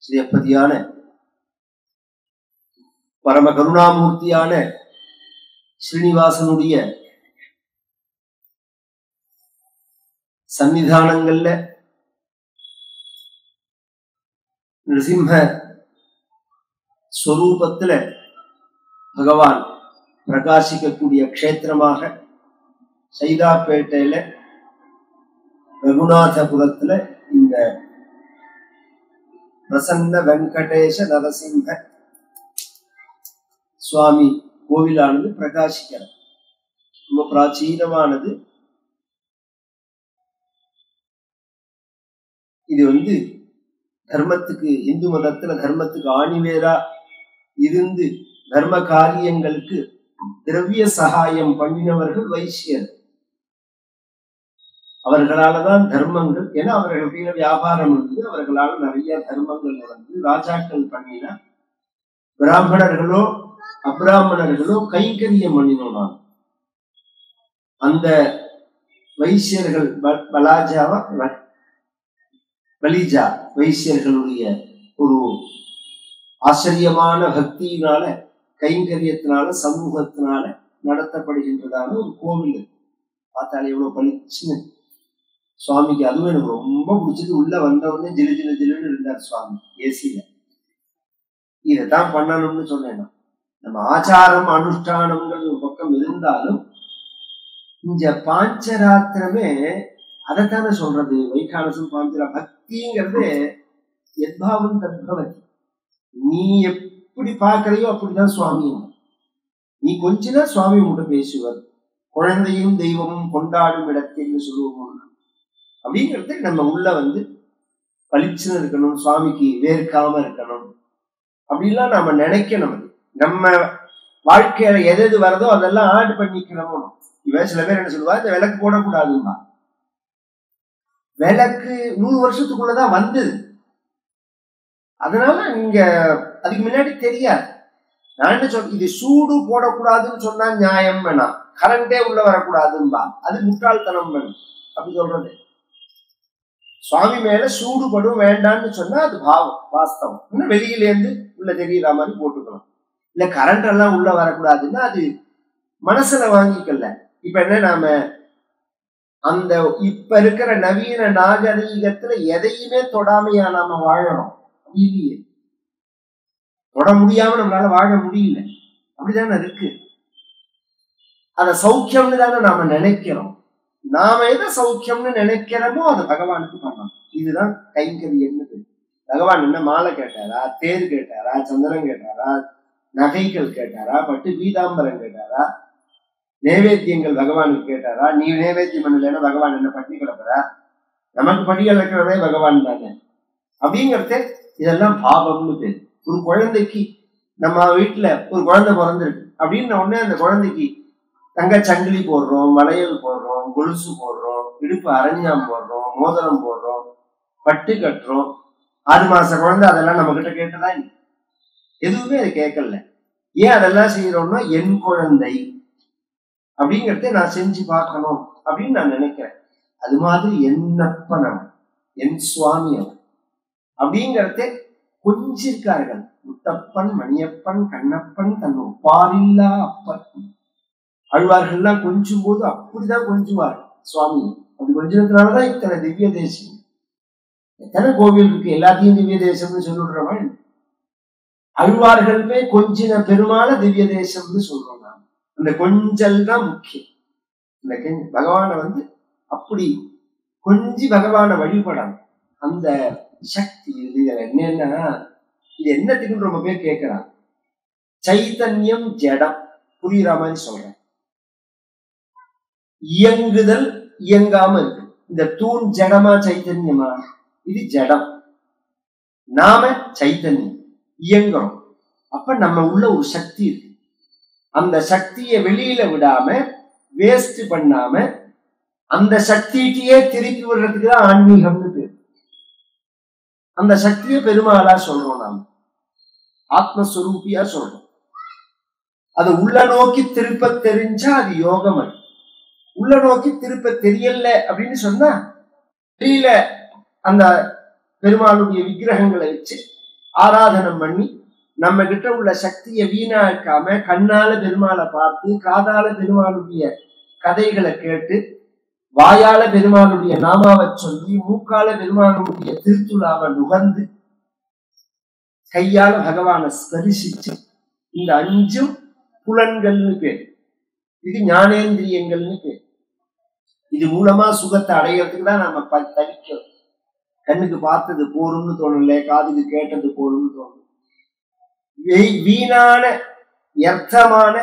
ஸ்ரீயப்பதியான பரம கருணாமூர்த்தியான ஸ்ரீனிவாசனுடைய சன்னிதானங்கள்ல நிருசிம்ம ஸ்வரூபத்துல பகவான் பிரகாசிக்கக்கூடிய க்ஷேத்திரமாக சைதாப்பேட்டையில ரகுநாதபுரத்துல இந்த பிரசன்ன வெங்கடேஷ நரசிம்ம சுவாமி கோவிலானது பிரகாசிக்கிறது. ரொம்ப பிராச்சீனமானது. இது தர்மத்துக்கு, இந்து மதத்துல தர்மத்துக்கு ஆணிவேரா இருந்து தர்ம காரியங்களுக்கு திரவிய சகாயம் பண்ணினவர்கள் வைசியர். அவர்களாலதான் தர்மங்கள், ஏன்னா அவர்கள் வியாபாரம் இருந்து அவர்களால் நிறைய தர்மங்கள் நடந்து ராஜாக்கள் பண்ணின, பிராமணர்களோ அப்ராமணர்களோ கைங்கரியம் பண்ணினோம். அந்த வைசியர்கள் பலிஜா வைசியர்களுடைய ஒரு ஆச்சரியமான பக்தியினால, கைங்கரியத்தினால, சமூகத்தினால நடத்தப்படுகின்றதான ஒரு கோவில். பார்த்தாலே எவ்வளவு பளிச்சுன்னு சுவாமிக்கு. அதுவும் எனக்கு ரொம்ப பிடிச்சது. உள்ள வந்தவொடனே ஜிலு ஜிலு ஜிலுன்னு இருந்தார் சுவாமி ஏசியில. இதைத்தான் பண்ணணும்னு சொன்னேன். நம்ம ஆச்சாரம் அனுஷ்டானங்கள் ஒரு பக்கம் இருந்தாலும் இந்த பாஞ்சராத்திரமே அதைத்தானே சொல்றது. வைகானசம் பாஞ்சரா பக்திங்கிறது எத்பாவம் தத்பவதி. நீ எப்படி பார்க்கறையோ அப்படிதான் சுவாமி. நீ கொஞ்ச நேரம் சுவாமி உங்கள்கிட்ட பேசுவார். குழந்தையும் தெய்வமும் கொண்டாடும் இடத்தில் சொல்லுவோம். அப்படிங்கிறது நம்ம உள்ள பளிச்சுன்னு இருக்கணும், சுவாமிக்கு வேர்க்காம இருக்கணும் அப்படின்லாம் நாம நினைக்கணும். நம்ம வாழ்க்கையில எது வரதோ அதெல்லாம் ஆட் பண்ணிக்கணும். இவன் சில பேர் என்ன சொல்லுவா, இந்த விளக்கு போடக்கூடாதுமா. விளக்கு 100 வருஷத்துக்குள்ளதான் வந்தது. அதனால நீங்க அதுக்கு முன்னாடி தெரியாது. நான் என்ன சொல்றேன், இது சூடு போடக்கூடாதுன்னு சொன்னா நியாயம் வேணாம், கரண்டே உள்ள வரக்கூடாதும்பா, அது முட்டாள்தனம் வேணும். அப்படி சொல்றது. சுவாமி மேல சூடுபடும் வேண்டான்னு சொன்னா அது பாவம், வாஸ்தவம். இன்னும் வெளியிலேருந்து உள்ள தெரியற மாதிரி போட்டுக்கலாம். இல்ல கரண்ட் எல்லாம் உள்ள வரக்கூடாதுன்னா அது மனசுல வாங்கிக்கல. இப்ப என்ன, நாம அந்த இப்ப இருக்கிற நவீன நாகரீகத்துல எதையுமே தொடாமையா நாம வாழறோம். இல்லையே, தொட முடியாம நம்மளால வாழ முடியல. அப்படிதானே இருக்கு. அத சௌக்கியம்னு தானே நாம நினைக்கிறோம். நாம எதை சௌக்கியம்னு நினைக்கிறோமோ அதை பகவானுக்கு பண்ணணும். இதுதான் கைங்கரியம்னு. பகவான் என்ன மாலை கேட்டாரா, தேர் கேட்டாரா, சந்திரன் கேட்டாரா, நகைகள் கேட்டாரா, பட்டு பீதாம்பரம் கேட்டாரா, நைவேத்தியங்கள் பகவானுக்கு கேட்டாரா? நீ நைவேத்தியம் பண்ணலன்னா பகவான் என்ன பட்டி கிடக்குறா? நமக்கு பட்டி கிடக்கிறதே பகவான் தானே. அப்படிங்கிறத இதெல்லாம் பாவம்னு பேரு. ஒரு குழந்தைக்கு, நம்ம வீட்டுல ஒரு குழந்தை பிறந்திருக்கு அப்படின்னு உடனே அந்த குழந்தைக்கு தங்க சங்கிலி போடுறோம், வளையல் போடுறோம், கொலுசு போடுறோம், இடுப்பு அரஞ்சாம் போடுறோம், மோதிரம் போடுறோம், பட்டு கட்டுறோம். 6 மாச குழந்தை அதெல்லாம் நம்ம கிட்ட கேட்டதா? எதுவுமே அதை கேட்கல. ஏன் அதெல்லாம் செய்யறோம்னா, என் குழந்தை அப்படிங்கிறத நான் செஞ்சு பார்க்கணும் அப்படின்னு நான் நினைக்கிறேன். அது மாதிரி என்னப்பன் அவன், என் சுவாமி அவன் அப்படிங்கிறத கொஞ்சிருக்கார்கள். முத்தப்பன், மணியப்பன், கண்ணப்பன், தன் ஒப்பாரில்லா அப்பன். ஆழ்வார்கள்லாம் கொஞ்சும் போது அப்படிதான் கொஞ்சுவார் சுவாமி. அப்படி கொஞ்சத்தினாலதான் இத்தனை திவ்ய தேசம். எத்தனை கோவில் இருக்கு, எல்லாத்தையும் திவ்ய தேசம்னு சொல்லிடுறவன். ஆழ்வார்களுமே கொஞ்சின பெருமாள திவ்ய தேசம்னு சொல்றோம். நான் அந்த கொஞ்சல் தான் முக்கியம். இந்த பகவானை அப்படி கொஞ்சி பகவானை வழிபடணும். அந்த சக்தி இது. என்னன்னா, இது என்னத்துக்குன்னு ரொம்ப பேர் கேட்கிறான். சைத்தன்யம் ஜடம், புரியுற மாதிரி சொல்றேன். இயங்குதல் இயங்காம இருக்கு. இந்த தூண் ஜடமா சைத்தன்யமா? இது ஜடம். நாம சைத்தன்யம், இயங்குறோம். அப்ப நம்ம உள்ள ஒரு சக்தி இருக்கு. அந்த சக்தியை வெளியில விடாம, வேஸ்ட் பண்ணாம, அந்த சக்தியே திருப்பி விடுறதுக்கு தான் ஆன்மீகம்னு பேரு. அந்த சக்தியை பெருமாளா சொல்றோம், நாம ஆத்மஸ்வரூபியா சொல்றோம். அது உள்ள நோக்கி திருப்ப தெரிஞ்சா அது யோகம். அது உள்ள நோக்கி திருப்ப தெரியல அப்படின்னு சொன்னா, வெளியில அந்த பெருமாளுடைய விக்கிரகங்களை வச்சு ஆராதனம் பண்ணி நம்ம கிட்ட உள்ள சக்தியை வீணாக்காம கண்ணால பெருமாளை பார்த்து, காதால பெருமாளுடைய கதைகளை கேட்டு, வாயால பெருமாளுடைய நாமாவை சொல்லி, மூக்கால பெருமாளுடைய திருத்துழாவை நுகர்ந்து, கையால பகவானை ஸ்பரிசிச்சு, இந்த 5 புலன்கள்னு பேர். இது ஞானேந்திரியங்கள்னு பேர். இது மூலமா சுகத்தை அடையிறதுக்கு தான் நம்ம தவிக்கிறோம். கண்ணுக்கு பார்த்தது போரும்னு தோணல, காதுக்கு கேட்டது போரும்னு தோணும். வீணான வியர்த்தமான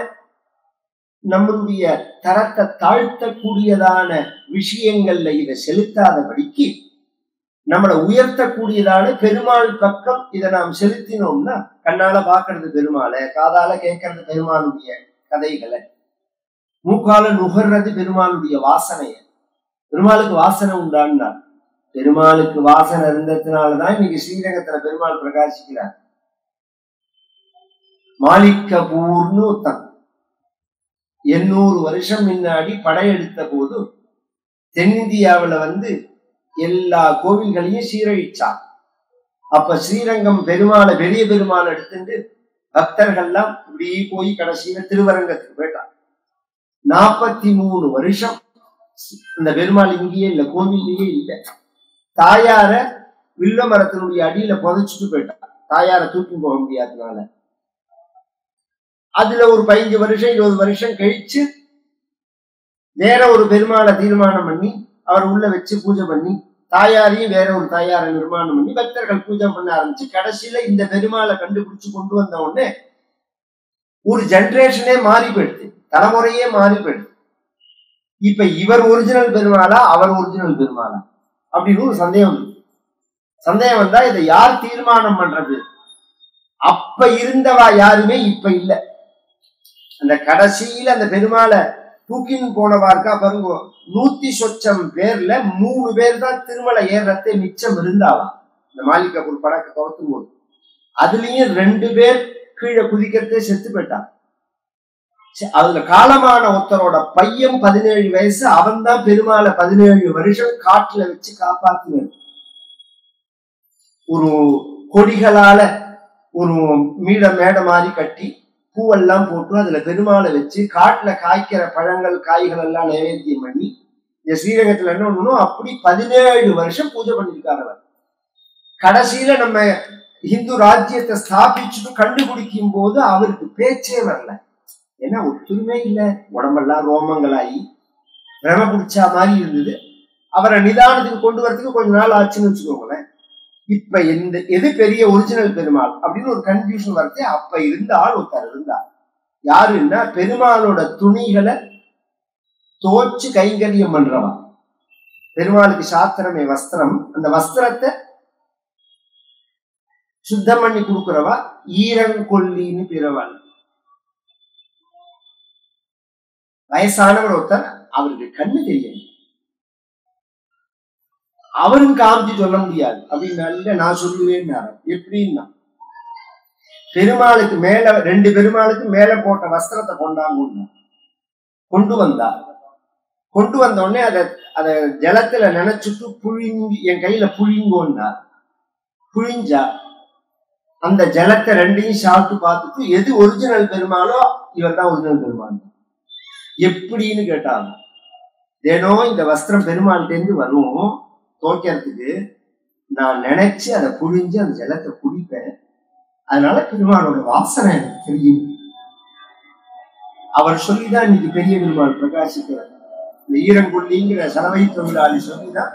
நம்மளுடைய தரத்தை தாழ்த்தக்கூடியதான விஷயங்கள்ல இதை செலுத்தாதபடிக்கு நம்மளை உயர்த்தக்கூடியதான பெருமாள் பக்கம் இதை நாம் செலுத்தினோம்னா, கண்ணால பாக்குறது பெருமாளை, காதால கேட்கறது பெருமாளுடைய கதைகளை, மூக்கால நுகர்றது பெருமாளுடைய வாசனைய. பெருமாளுக்கு வாசனை உண்டான்னா, பெருமாளுக்கு வாசனை இருந்ததுனாலதான் இன்னைக்கு ஸ்ரீரங்கத்துல பெருமாள் பிரகாசிக்கிறார். மாலிகபூர்னு ஒருத்தன் 800 வருஷம் முன்னாடி படையெடுத்த போது தென்னிந்தியாவில எல்லா கோவில்களையும் சீரழிச்சான். அப்ப ஸ்ரீரங்கம் பெருமாளை, பெரிய பெருமாளை எடுத்துட்டு பக்தர்கள்லாம் இப்படி போய் கடைசியில திருவரங்கத்துக்கு போயிட்டான். 43 வருஷம் இந்த பெருமாள் இங்கேயே இல்லை, கோவிலேயே இல்லை. தாயார வில்ல மரத்தினுடைய அடியில புதைச்சிட்டு போயிட்டான். தாயார தூக்கி போக முடியாததுனால. அதுல ஒரு 15 வருஷம் 20 வருஷம் கழிச்சு வேற ஒரு பெருமாளை தீர்மானம் பண்ணி அவர் உள்ள வச்சு பூஜை பண்ணி, தாயாரையும் வேற ஒரு தாயாரை நிர்மாணம் பண்ணி பக்தர்கள் பூஜை பண்ண ஆரம்பிச்சு, கடைசியில இந்த பெருமாளை கண்டுபிடிச்சு கொண்டு வந்த உடனே ஒரு ஜெனரேஷனே மாறி போயிடுது, தலைமுறையே மாறி போயிடுது. இப்ப இவர் ஒரிஜினல் பெருமாளா, அவர் ஒரிஜினல் பெருமாளா அப்படின்னு ஒரு சந்தேகம். சந்தேகம் வந்தா இதை யார் தீர்மானம் பண்றது? அப்ப இருந்தவா யாருமே இப்ப இல்ல. அந்த கடைசியில அந்த பெருமாளை தூக்கின்னு போனவார்க்கா பாருங்க, 100 சொச்சம் பேர்ல 3 பேர் தான் திருமலை ஏறத்தை மிச்சம் இருந்தாலாம். இந்த மாலிகபூர் படக்க துரத்தும் போது அதுலயும் 2 பேர் கீழே குதிக்கிறதே செத்து போயிட்டான். அதுல காலமான ஒருத்தரோட பையன் 17 வயசு, அவன் தான் பெருமாளை 17 வருஷம் காட்டுல வச்சு காப்பாத்தினார். ஒரு கொடிகளால ஒரு மேடை மாதிரி கட்டி பூவெல்லாம் போட்டு அதுல பெருமாளை வச்சு காட்டுல காய்க்கிற பழங்கள் காய்கள் எல்லாம் நைவேத்தியம் பண்ணி, இந்த ஸ்ரீரங்கத்துல என்ன ஒண்ணும் அப்படி 17 வருஷம் பூஜை பண்ணிருக்காரு அவர். கடைசியில நம்ம இந்து ராஜ்யத்தை ஸ்தாபிச்சுட்டு கண்டுபிடிக்கும் போது அவருக்கு பேச்சே வரல. ஏன்னா ஒத்துமே இல்லை, உடம்பெல்லாம் ரோமங்களாகி பிரம பிடிச்சா மாதிரி இருந்தது. அவரை நிதானத்துக்கு கொண்டு வரதுக்கு கொஞ்ச நாள் ஆச்சுன்னு வச்சுக்கோங்களேன். இப்ப எது பெரிய ஒரிஜினல் பெருமாள் அப்படின்னு ஒரு கன்ஃபியூஷன் வருது. அப்ப இருந்த ஆள் ஒருத்தர் இருந்தார். யாருன்னா பெருமாளோட துணிகளை தோச்சு கைங்கரியம் பண்றவா. பெருமாளுக்கு சாத்திரமே வஸ்திரம், அந்த வஸ்திரத்தை சுத்தம் பண்ணி கொடுக்கிறவா ஈரங்கொல்லின்னு பிறவாள். வயசானவர் ஒருத்தர், அவருக்கு கண்ணு தெரியும், அவரும் காமிச்சு சொல்ல முடியாது அப்படின்னு நான் சொல்லுவேன். எப்படின்னா, பெருமாளுக்கு மேல 2 பெருமாளுக்கு மேல போட்ட வஸ்திரத்தை கொண்டு வந்தார். கொண்டு வந்த உடனே அத ஜலத்துல நினைச்சுட்டு புழிஞ்சு என் கையில புழிங்கோன்னார். புழிஞ்சா அந்த ஜலத்தை 2ஐயும் சாப்பிட்டு பார்த்துட்டு எது ஒரிஜினல் பெருமாளோ இவர் தான் ஒரிஜினல் பெருமாள். எப்படின்னு கேட்டாங்க. தினம் இந்த வஸ்திரம் பெருமாள்கிட்ட வரும் துவைக்கிறதுக்கு, நான் நினைச்சு அதை புழிஞ்சு அந்த ஜலத்தை குடிப்பேன், அதனால பெருமாளோட வாசனை எனக்கு தெரியும். அவர் சொல்லிதான் இன்னைக்கு பெரிய பெருமாள் பிரகாசிக்கிறார். இந்த ஈரங்கொல்லிங்கிற சலவை தொழிலாளி சொல்லிதான்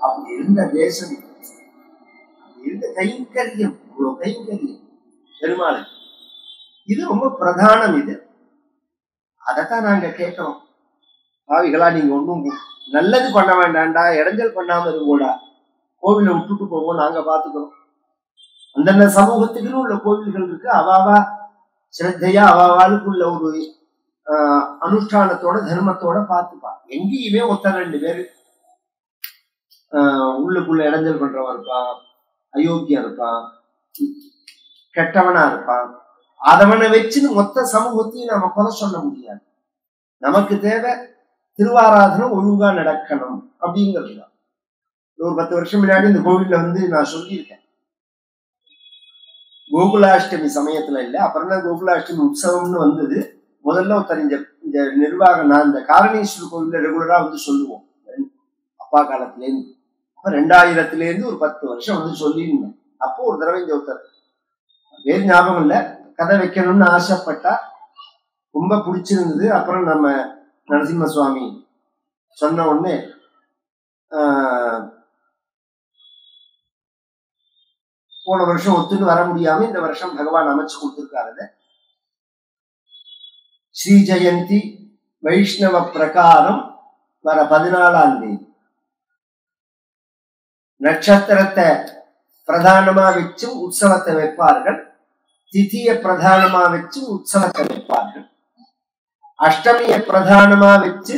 அப்படி இருந்த தேசம், இருந்த கைங்கரியம், இவ்வளவு கைங்கரியம் பெருமாள். இது ரொம்ப பிரதானம். இது அதைத்தான் நாங்க கேட்கிறோம். பாவிகளா, நீங்க ஒண்ணும் நல்லது பண்ண வேண்டாண்டா, இடைஞ்சல் பண்ணாம இருங்கோடா, கோவிலை விட்டுட்டு போவோம், நாங்க பாத்துக்கிறோம். அந்தந்த சமூகத்துக்குன்னு உள்ள கோவில்கள் இருக்கு, அவாவா சிரத்தையா அவாவாளுக்குள்ள ஒரு அனுஷ்டானத்தோட தர்மத்தோட பார்த்துப்பா. எங்கேயுமே ஒருத்தர் 2 பேரு உள்ளுக்குள்ள இடைஞ்சல் பண்றவன் இருப்பான், அயோக்கியம் இருப்பான், கெட்டவனா இருப்பான். அதவனை வச்சுன்னு மொத்த சமூகத்தையும் நாம குறை சொல்ல முடியாது. நமக்கு தேவை திருவாராதனை ஒழுங்கா நடக்கணும் அப்படிங்கிறது தான். ஒரு 10 வருஷம் முன்னாடி இந்த கோவில்ல நான் சொல்லியிருக்கேன். கோகுலாஷ்டமி சமயத்துல இல்லை, அப்புறம் தான் கோகுலாஷ்டமி உற்சவம்னு வந்தது. முதல்ல ஒருத்தர் இந்த நிர்வாகம், நான் இந்த காரணீஸ்வரர் கோவில்ல ரெகுலரா வந்து சொல்லுவோம் அப்பா காலத்திலேருந்து. அப்ப 2000 ஒரு 10 வருஷம் வந்து சொல்லியிருந்தேன். அப்போ ஒரு தடவை இங்க ஒருத்தர் வேறு ஞாபகம் இல்லை, கதை வைக்கணும்னு ஆசைப்பட்டா, ரொம்ப பிடிச்சிருந்தது. அப்புறம் நம்ம நரசிம்ம சுவாமி சொன்ன உடனே போன வருஷம் ஒத்துன்னு வர முடியாம இந்த வருஷம் பகவான் அமைச்சு கொடுத்திருக்காரு. ஸ்ரீ ஜெயந்தி வைஷ்ணவ பிரகாரம் வர 14ஆம் தேதி நட்சத்திரத்தை பிரதானமா வச்சு உற்சவத்தை வைப்பார்கள். திதிய பிரதானமா வச்சு உற்சவத்தை வைப்பார்கள். அஷ்டமிய பிரதானமா வச்சு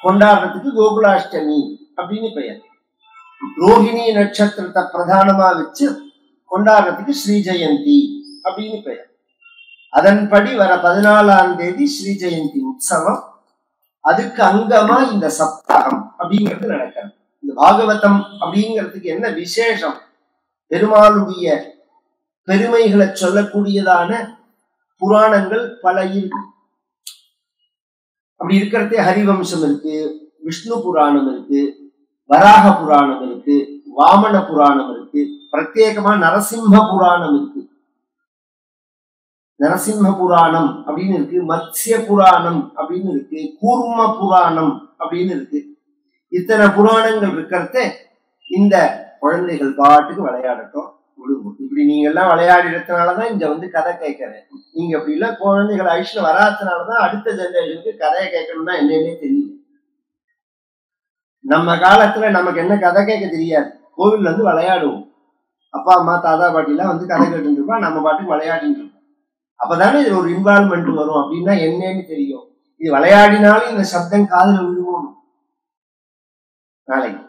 கொண்டாடுறதுக்கு கோகுலாஷ்டமி அப்படின்னு பெயர். ரோஹிணி நட்சத்திரத்தை பிரதானமா வச்சு கொண்டாடுறதுக்கு ஸ்ரீ ஜெயந்தி அப்படின்னு பெயர். அதன்படி வர 14ஆம் தேதி ஸ்ரீ ஜெயந்தி உற்சவம். அதுக்கு அங்கமா இந்த சப்தாகம் அப்படிங்கிறது நடக்கிறது. இந்த பாகவதம் அப்படிங்கிறதுக்கு என்ன விசேஷம்? பெருமாளுடைய பெருமைகளை சொல்லக்கூடியதான புராணங்கள் பல இருக்கு. அப்படி இருக்கிறதே ஹரிவம்சம் இருக்கு, விஷ்ணு புராணம் இருக்கு, வராக புராணம் இருக்கு, வாமன புராணம் இருக்கு, பிரத்யேகமா நரசிம்ம புராணம் இருக்கு. நரசிம்ம புராணம் அப்படின்னு இருக்கு, மத்ஸ்ய புராணம் அப்படின்னு இருக்கு, கூர்ம புராணம் அப்படின்னு இருக்கு. இத்தனை புராணங்கள் இருக்கிறத இந்த குழந்தைகள் பாட்டுக்கு விளையாடட்டும். இப்படி நீங்க எல்லாம் விளையாடினதுனாலதான் இங்க வந்து கதை கேட்கிறேன். நீங்க அப்படி இல்ல குழந்தைகள் ஐஷ்ல வராதனாலதான் அடுத்த ஜெனரேஷனுக்கு கதையை கேட்கணும்னா என்னன்னே தெரியல. நம்ம காலத்துல நமக்கு என்ன கதை கேட்க தெரியாது. கோவில் வந்து விளையாடுவோம். அப்பா அம்மா தாத்தா பாட்டி எல்லாம் வந்து கதை கேட்டு இருப்பா, நம்ம பாட்டுக்கு விளையாடிட்டு இருப்போம். அப்பதானே இதுல ஒரு இன்வால்மெண்ட் வரும். அப்படின்னா என்னன்னு தெரியும். இது விளையாடினாலும் இந்த சப்தம் காதுல விழுவோம். நாளைக்கு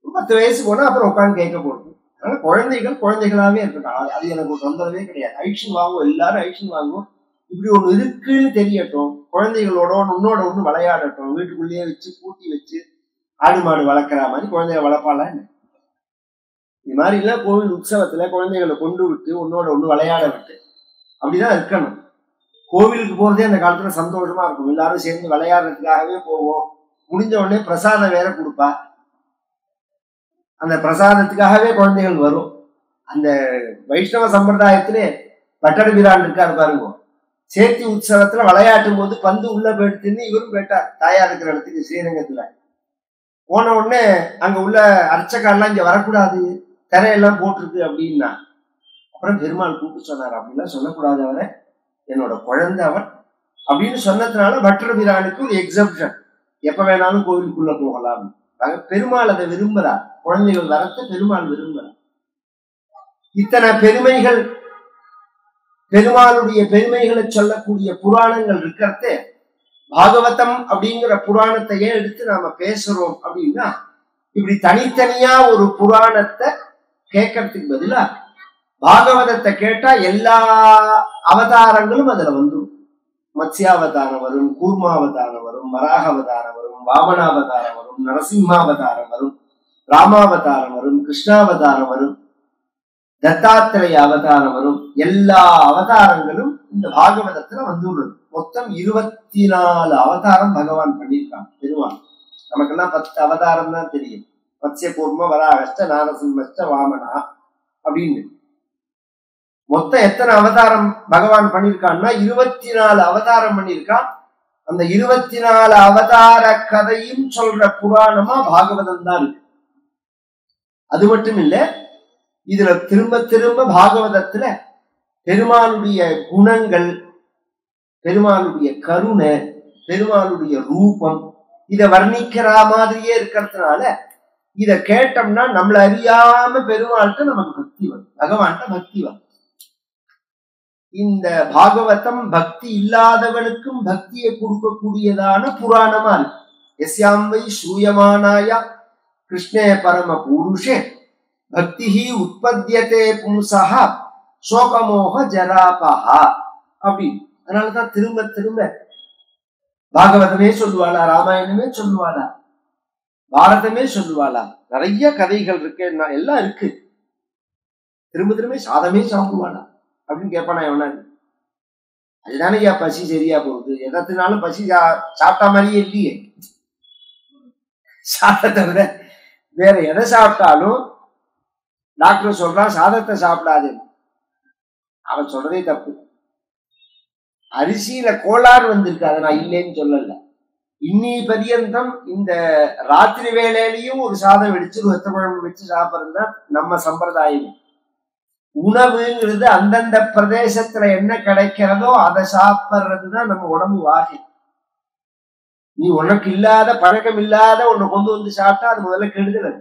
10 வயசு போனா அப்புறம் உட்காந்து கேட்க போறது. அதனால குழந்தைகள் குழந்தைகளாவே இருக்கட்டும். அது எனக்கு தொந்தரவே கிடையாது. ஐஷன் வாங்குவோம், எல்லாரும் ஐஷன் வாங்குவோம். இப்படி ஒண்ணு இருக்குன்னு தெரியட்டும். குழந்தைகளோட உன்னோட ஒண்ணு விளையாடட்டும். வீட்டுக்குள்ளேயே வச்சு பூட்டி வச்சு ஆடு மாடு வளர்க்குற மாதிரி குழந்தைகளை வளர்ப்பாளா? இது மாதிரி இல்ல, கோவில் உற்சவத்துல குழந்தைகளை கொண்டு விட்டு உன்னோட ஒண்ணு விளையாட விட்டு அப்படிதான் இருக்கணும். கோவிலுக்கு போறதே அந்த காலத்துல சந்தோஷமா இருக்கும். எல்லாரும் சேர்ந்து விளையாடுறதுக்காகவே போவோம். முடிஞ்ச உடனே பிரசாதம் வேற கொடுப்பா. அந்த பிரசாதத்துக்காகவே குழந்தைகள் வரும். அந்த வைஷ்ணவ சம்பிரதாயத்திலே பட்டட பிரான் இருக்காரு பாருங்க. சேர்த்தி உற்சவத்துல விளையாட்டும் போது பந்து உள்ள போயிடுத்துன்னு இவரும் போயிட்டார் தாயார் இருக்கிற இடத்துக்கு ஸ்ரீரங்கத்துல. போன உடனே அங்க உள்ள அர்ச்சகாரெல்லாம் இங்க வரக்கூடாது, திரையெல்லாம் போட்டிருக்கு அப்படின்னா. அப்புறம் பெருமாள் கூப்பிட்டு சொன்னார், அப்படின்லாம் சொல்லக்கூடாது, அவரை என்னோட குழந்தை அவர் அப்படின்னு சொன்னதுனால பட்டர பிரானுக்கு ஒரு எக்ஸப்ஷன். எப்ப வேணாலும் கோவிலுக்குள்ள போகலாம். பெருமாள் அதை விரும்புறார். குழந்தைகள் வரத்தை பெருமாள் விரும்புறார். இத்தனை பெருமைகள், பெருமாளுடைய பெருமைகளை சொல்லக்கூடிய புராணங்கள் இருக்கிறது. பாகவதம் அப்படிங்கிற புராணத்தையே எடுத்து நாம பேசுறோம் அப்படின்னா, இப்படி தனித்தனியா ஒரு புராணத்தை கேட்கறதுக்கு பதிலா பாகவதத்தை கேட்டா எல்லா அவதாரங்களும் அதுல வந்துடும். மத்ஸ்யாவதாரம் வரும், கூர்மாவதாரம் வரும், வராகாவதாரம் வரும், வாமனாவதாரம் வரும், நரசிம்மாவதாரம் வரும், ராமாவதாரம் வரும், கிருஷ்ணாவதாரம் வரும், தத்தாத்திரேய அவதாரம் வரும். எல்லா அவதாரங்களும் இந்த பாகவதத்துல வந்துள்ளது. மொத்தம் 24 அவதாரம் பகவான் பண்ணியிருக்கான் பெருமாள். நமக்கெல்லாம் 10 அவதாரம் தான் தெரியும். மத்ஸ்ய கூர்ம வராகஷ்ட நாரசிம்மஷ்ட வாமனா அப்படின்னு. மொத்தம் எத்தனை அவதாரம் பகவான் பண்ணியிருக்கான்னா 24 அவதாரம் பண்ணியிருக்கான். அந்த 24 அவதார கதையும் சொல்ற புராணமா பாகவதம் தான் இருக்கு. அது மட்டும் இல்ல, இதுல திரும்ப திரும்ப பாகவதத்துல பெருமாளுடைய குணங்கள், பெருமாளுடைய கருணை, பெருமாளுடைய ரூபம் இத வர்ணிக்கிற மாதிரியே இருக்கிறதுனால இத கேட்டோம்னா நம்மள அறியாம பெருமாள்கிட்ட நமக்கு பக்தி வரும், பகவான்கிட்ட பக்தி வரும். இந்த பாகவதம் பக்தி இல்லாதவனுக்கும் பக்தியை கொடுக்கக்கூடியதான புராணமா இருக்கு. எஸ்யாம் வை ஸ்ரூயமானாயா கிருஷ்ணே பரம பூருஷே பக்திஹி உற்பத்தியதே பும்சஹ சோகமோக ஜராபஹா அப்படின்னு. அதனாலதான் திரும்ப திரும்ப பாகவதமே சொல்லுவாளா, ராமாயணமே சொல்லுவாளா, பாரதமே சொல்லுவாளா, நிறைய கதைகள் இருக்கு, எல்லாம் இருக்கு. திரும்ப திரும்ப சாதமே சாப்பிடுவாளா. அப்படின்னு கேட்பானா எவனா? அதுதானே பசி சரியா போகுது. எதத்தினாலும் பசி சாப்பிட்டா மாதிரியே இல்லையே. சாதத்தை விட வேற எதை சாப்பிட்டாலும் டாக்டர் சொல்றான் சாதத்தை சாப்பிடாது. அவன் சொல்றதே தப்பு. அரிசியில கோளாறு வந்திருக்கு, அதை நான் இல்லைன்னு சொல்லல. இன்னி பரியந்தம் இந்த ராத்திரி வேலையிலையும் ஒரு சாதம் வெடிச்சு வெத்த குழம்பு வச்சு சாப்பிட்றதுதான் நம்ம சம்பிரதாயம். உணவுங்கிறது அந்தந்த பிரதேசத்துல என்ன கிடைக்கிறதோ அதை சாப்பிட்றதுதான் நம்ம உடம்பு வாகை. நீ உனக்கு இல்லாத பழக்கம் இல்லாத ஒண்ணு கொண்டு வந்து சாப்பிட்டா அது முதல்ல கெடுதல்.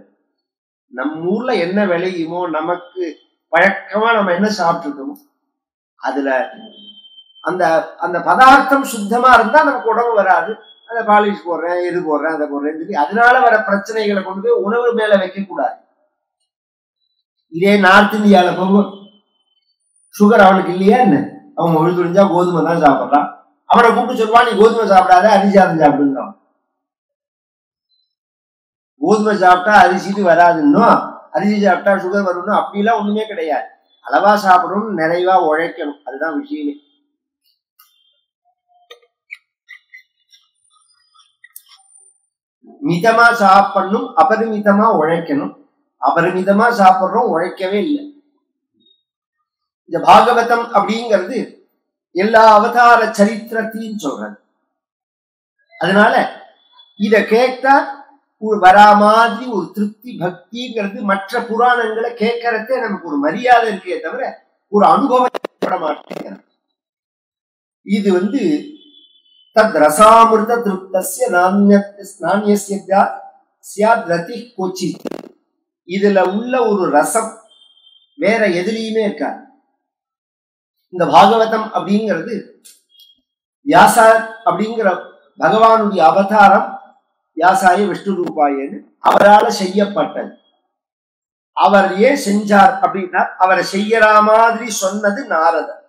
நம்ம ஊர்ல என்ன விளையுமோ, நமக்கு பழக்கமா நம்ம என்ன சாப்பிட்டுருக்கோமோ அதுல அந்த அந்த பதார்த்தம் சுத்தமா இருந்தா நமக்கு உடம்பு வராது. அதை பாலிஷ் போடுறேன், எது போடுறேன், அதை போடுறேன்னு சொல்லி அதனால வர பிரச்சனைகளை கொண்டு போய் உணவு மேல வைக்க கூடாது. இதே நார்த் இந்தியாவில போகும் சுகர் அவனுக்கு இல்லையா என்ன, அவன் ஒழு துணிஞ்சா கோதுமை தான் சாப்பிட்றான். அவனை கூப்பிட்டு சொல்லுவான், நீ கோதுமை சாப்பிடாத அரிசி சாதம் சாப்பிடுங்க. கோதுமை சாப்பிட்டா அரிசிட்டு வராதுன்னும், அரிசி சாப்பிட்டா சுகர் வரும்னு அப்படிலாம் ஒண்ணுமே கிடையாது. அளவா சாப்பிடணும், நிறைவா உழைக்கணும், அதுதான் விஷயமே. மிதமா சாப்பிடணும், அபரிமிதமா உழைக்கணும். அபரிமிதமா சாப்பிடுறோம், உழைக்கவே இல்லை. இந்த பாகவதம் அப்படிங்கிறது எல்லா அவதார சரித்திரத்தையும் சொல்றது. அதனால இத கேட்டா வரா மாதிரி ஒரு திருப்தி பக்திங்கிறது மற்ற புராணங்களை கேட்கறதே நமக்கு ஒரு மரியாதை இருக்கே தவிர ஒரு அனுபவம் ஏற்பட மாட்டேங்கிறது. இது தத் ரசாமிருத திருப்தஸ்ய நான்யஸ்ய ஸ்யாத் ரதி கோச்சித். இதுல உள்ள ஒரு ரசம் வேற எதுலையுமே இருக்காது. இந்த பாகவதம் அப்படிங்கிறது வியாசர் அப்படிங்கிற பகவானுடைய அவதாரம், வியாசாய விஷ்ணு ரூபாயன்னு அவரால் செய்யப்பட்டது. அவர் ஏன் செஞ்சார் அப்படின்னா, அவரை செய்யற மாதிரி சொன்னது நாரதர்.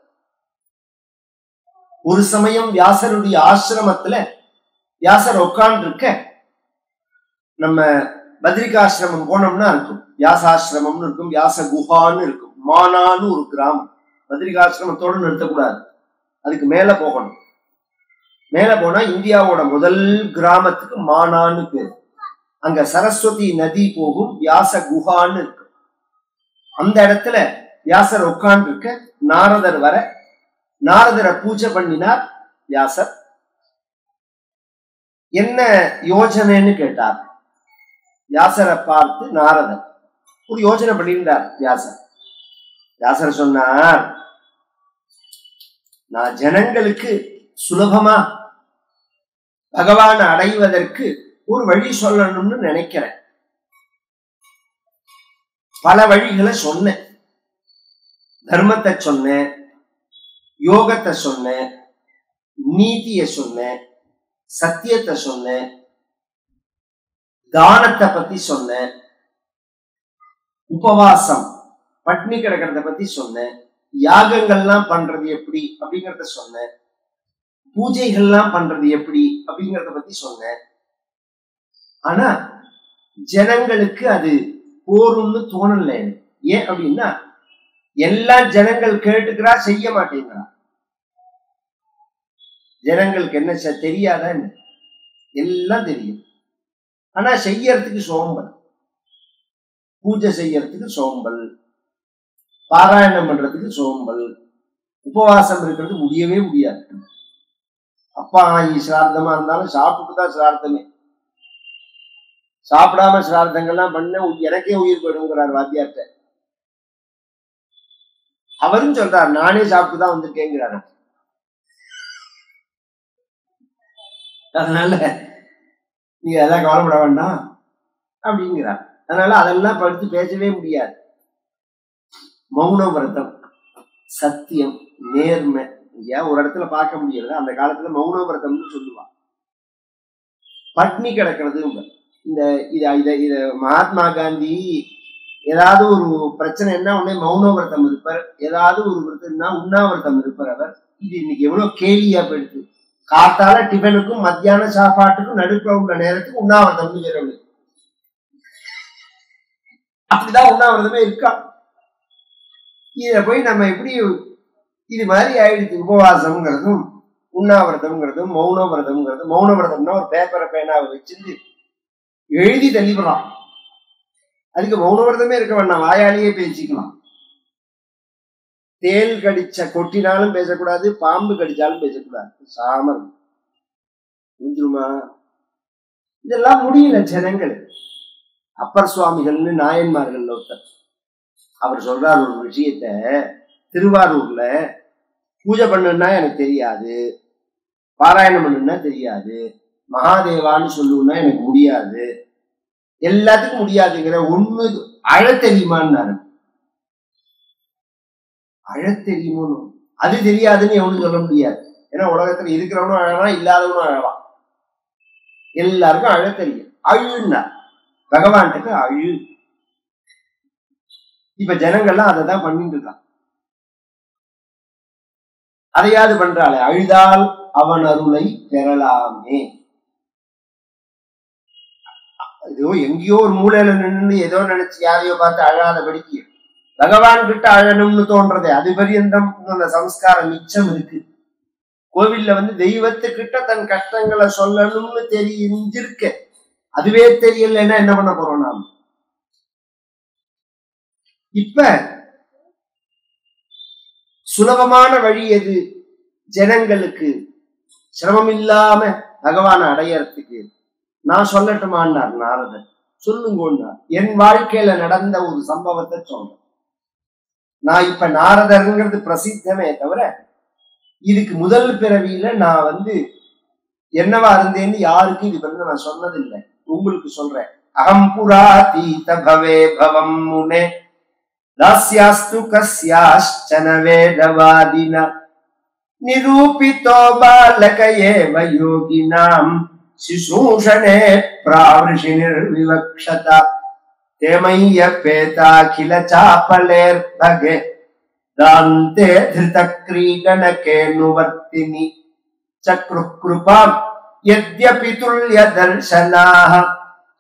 ஒரு சமயம் வியாசருடைய ஆசிரமத்துல வியாசர் உட்கார்ந்து இருக்க, நம்ம பத்ரிகாசிரமம் போனோம்னா இருக்கும், வியாசாசிரமம்னு இருக்கும், வியாச குஹான்னு இருக்கும், மானான்னு ஒரு கிராமம். பத்ரிகாசிரமத்தோடு நிறுத்தக்கூடாது, அதுக்கு மேல போகணும். மேல போனா இந்தியாவோட முதல் கிராமத்துக்கு மானான்னு பேரு. அங்க சரஸ்வதி நதி போகும், வியாச குஹான்னு இருக்கு. அந்த இடத்துல வியாசர் உட்கார்ந்து இருக்க, நாரதர் வர, நாரதரை பூஜை பண்ணினார் வியாசர். என்ன யோசனைன்னு கேட்டார். வியாசரை பார்த்து நாரதர் ஒரு யோசனை பண்ணியிருந்தார். வியாசர் சொன்னார், நான் ஜனங்களுக்கு சுலபமா பகவானை அடைவதற்கு ஒரு வழி சொல்லணும்னு நினைக்கிறேன். பல வழிகளை சொன்னேன். தர்மத்தை சொன்னேன், யோகத்தை சொன்னேன், நீதிய சொன்னேன், சத்தியத்தை சொன்னேன், தானத்தை பத்தி சொன்னேன், உபவாசம் பட்னி கிடக்கிறத பத்தி சொன்னேன், யாகங்கள்லாம் பண்றது எப்படி அப்படிங்கறத சொன்னேன், பூஜைகள்லாம் பண்றது எப்படி அப்படிங்கறத பத்தி சொன்னேன். ஆனா ஜனங்களுக்கு அது போரும்னு தோணல. ஏன் அப்படின்னா, எல்லா ஜனங்கள் கேட்டுக்கிறா, செய்ய மாட்டேங்கிறா. ஜனங்களுக்கு என்ன தெரியாதா? எல்லாம் தெரியும், ஆனா செய்யறதுக்கு சோம்பல். பூஜை செய்யறதுக்கு சோம்பல், பாராயணம் பண்றதுக்கு சோம்பல், உபவாசம் இருக்கிறது முடியவே முடியாது. அப்பா ஆகி சிரார்த்தமா இருந்தாலும் சாப்பிட்டுதான் சிரார்த்தமே. சாப்பிடாம சிரார்த்தங்கள்லாம் பண்ண எனக்கே உயிர் போயிடுங்கிறார் வாத்தியார்ட்ட. அவரும் சொல்றார், நானே சாப்பிட்டுதான் வந்திருக்கேங்கிறாரு. அதனால நீங்க எல்லாம் கவலைப்பட வேண்டாம் அப்படிங்கிறார். அதனால அதெல்லாம் படுத்து பேசவே முடியாது. மௌன விரதம், சத்தியம், நேர்மை ஒரு இடத்துல பார்க்க முடியல. அந்த காலத்துல மௌன விரதம்னு சொல்லுவாங்க. பட்னி கிடக்கிறது இந்த இத மகாத்மா காந்தி ஏதாவது ஒரு பிரச்சனை என்ன உடனே மௌன விரதம் இருப்பார், ஏதாவது ஒரு விரதம்னா உண்ணாவிரதம் இருப்பார் அவர். இது இன்னைக்கு எவ்வளவு கேலியா போயிடுது. காத்தால டிஃபனுக்கும் மத்தியான சாப்பாட்டுக்கும் நடுப்புற உள்ள நேரத்துக்கு உண்ணாவிரதம்னு சொல்றது. அப்படிதான் உண்ணாவிரதமே இருக்கா. இத போய் நம்ம எப்படி இது மாதிரி ஆயிடுச்சு. உபவாசம்ங்கிறதும் உண்ணாவிரதம்ங்கிறதும் மௌன விரதம்ங்கிறதும். மௌன விரதம்னா ஒரு பேப்பரை பேனாவை வச்சுட்டு எழுதி தள்ளிவிடலாம். அதுக்கு மௌன விரதமே இருக்க வேண்டாம், வாயாலேயே பேசிக்கலாம். தேல் கடிச்ச கொட்டினாலும் பேசக்கூடாது, பாம்பு கடிச்சாலும் பேசக்கூடாது. சாமர் புரிஞ்சுமா? இதெல்லாம் முடியல ஜனங்கள். அப்பர் சுவாமிகள்னு நாயன்மார்கள் ஒருத்தர், அவர் சொல்றார் ஒரு விஷயத்த. திருவாரூர்ல பூஜை பண்ணுன்னா எனக்கு தெரியாது, பாராயணம் பண்ணுன்னா தெரியாது, மகாதேவான்னு சொல்லுன்னா எனக்கு முடியாது, எல்லாத்துக்கும் முடியாதுங்கிற ஒண்ணு அழ தெரியுமான்னாரு. அழ தெரியுமோ? அது தெரியாதுன்னு எவனும் சொல்ல முடியாது. ஏன்னா உலகத்துல இருக்கிறவனும் அழலாம், இல்லாதவனும் அழலாம். எல்லாருக்கும் அழ தெரியும். அழுன்னா பகவான்கிட்ட அழு. இப்ப ஜனங்கள்லாம் அதை தான் பண்ணிட்டு இருக்கான். அதையாவது பண்றாளே, அழுதால் அவன் அருளை பெறலாமே. ஏதோ எங்கேயோ ஒரு மூலையில நின்று ஏதோ நினைச்சு யாரையோ பார்த்து அழாதபடிக்கு பகவான் கிட்ட அழணும்னு தோன்றதே, அது பரியந்தம் அந்த சம்ஸ்காரம் மிச்சம் இருக்கு. கோவில்ல தெய்வத்துக்கிட்ட தன் கஷ்டங்களை சொல்லணும்னு தெரிஞ்சிருக்க, அதுவே தெரியலன்னா என்ன பண்ண போறோம் நாம்? இப்ப சுலபமான வழி எது ஜனங்களுக்கு சிரமம் இல்லாம பகவானை அடையறதுக்கு? நான் சொல்லட்டுமான்னார் நாரதர். சொல்லுங்க. என் வாழ்க்கையில நடந்த ஒரு சம்பவத்தை சொல்றேன். நான் இப்ப நாரதர்ங்கிறது பிரசித்தமே தவிர, இதுக்கு முதல் பிறவியில நான் என்னவா இருந்தேன்னு யாருக்கும் இது நான் சொன்னதில்லை. உங்களுக்கு சொல்றேன். அகம் புரா தீத பவே பவம் முனே தாஸ்யாஸ்து கஸ்யாஷ்சன வேதவாதினா நிரூபிதோ பாலக ஏவ யோகினாம் சிசூஷணே பிராவృషினிர் விவக்ஷதா தேமய்ய பேதாகில சாபலேர்பகே தாந்தே திருத கிரீடனகேனுவர்த்தினி சக்ருக்ருபாம் யத்யபி துல்ய தர்சனாஹ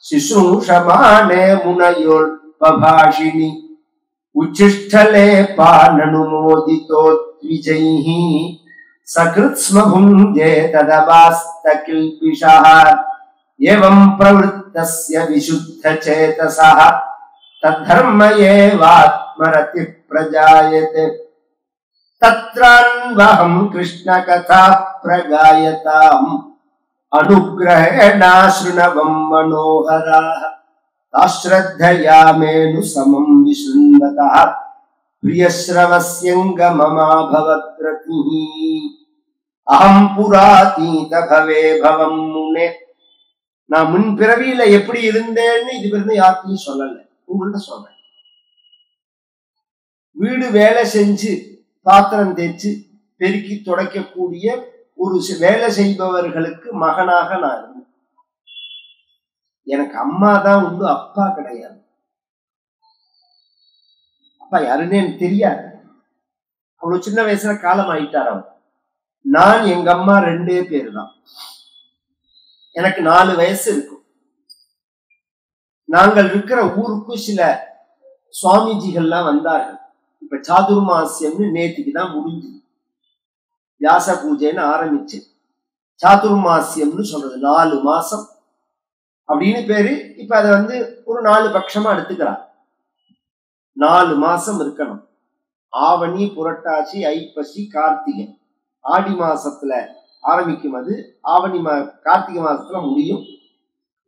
சிசூஷமானே முனயோர் பபாஷினி உச்சிஷ்டலே பானனுமோதிதோ த்விஜைஹி சகிருத்ஸ்ம புஞ்சே ததபாஸ்தகில்பிஷஹ ஏவம் பிரவృத்தஸ்ய விசுத்த சேதசஹ தத்தர்ம ஏவாத்மரதி பிரஜாயதே தத்ரான்வஹம் கிருஷ்ண கதா பிரகாயதாம் அனுக்ரஹேணாஸ்ருணவம் மனோஹராஹ தாஸ்ரத்தயா மேனு சமம் விசுந்ததா பிரியஸ்ரவஸ்யங்கமமாபவத்ரதிஹி அஹம் புராதீத பவே பவம் முனே. நான் முன் பிறவியில எப்படி இருந்தேன்னு இதுவரை யாருக்கும் சொல்லல, உங்கள்கிட்ட சொல்றேன். வீடு வேலை செஞ்சு பாத்திரம் தேய்ச்சு பெருக்கி துடைக்கக்கூடிய ஒரு வேலை செய்பவர்களுக்கு மகனாக நான் இருந்தேன். எனக்கு அம்மா தான் உண்டு, அப்பா கிடையாது. அப்பா யாருன்னு எனக்கு தெரியாது. அவ்வளவு சின்ன வயசுல காலம் ஆயிட்டார் அவர். நான் எங்க அம்மா 2 பேர் தான். எனக்கு 4 வயசு இருக்கும். நாங்கள் இருக்கிற ஊருக்கு சில சுவாமிஜிகள்லாம் வந்தார்கள். இப்ப சாதுர்மாசியம்னு நேற்றுக்கு தான் முடிஞ்சது. வியாச பூஜைன்னு ஆரம்பிச்சு சாதுர்மாசியம்னு சொல்றது 4 மாசம் அப்படின்னு பேரு. இப்ப அதை ஒரு 4 பட்சமா எடுத்துக்கிறார். 4 மாசம் இருக்கணும். ஆவணி, புரட்டாசி, ஐப்பசி, கார்த்திகை. ஆடி மாசத்துல ஆரம்பிக்கும், அது ஆவணி கார்த்திகை மாசத்துல முடியும்.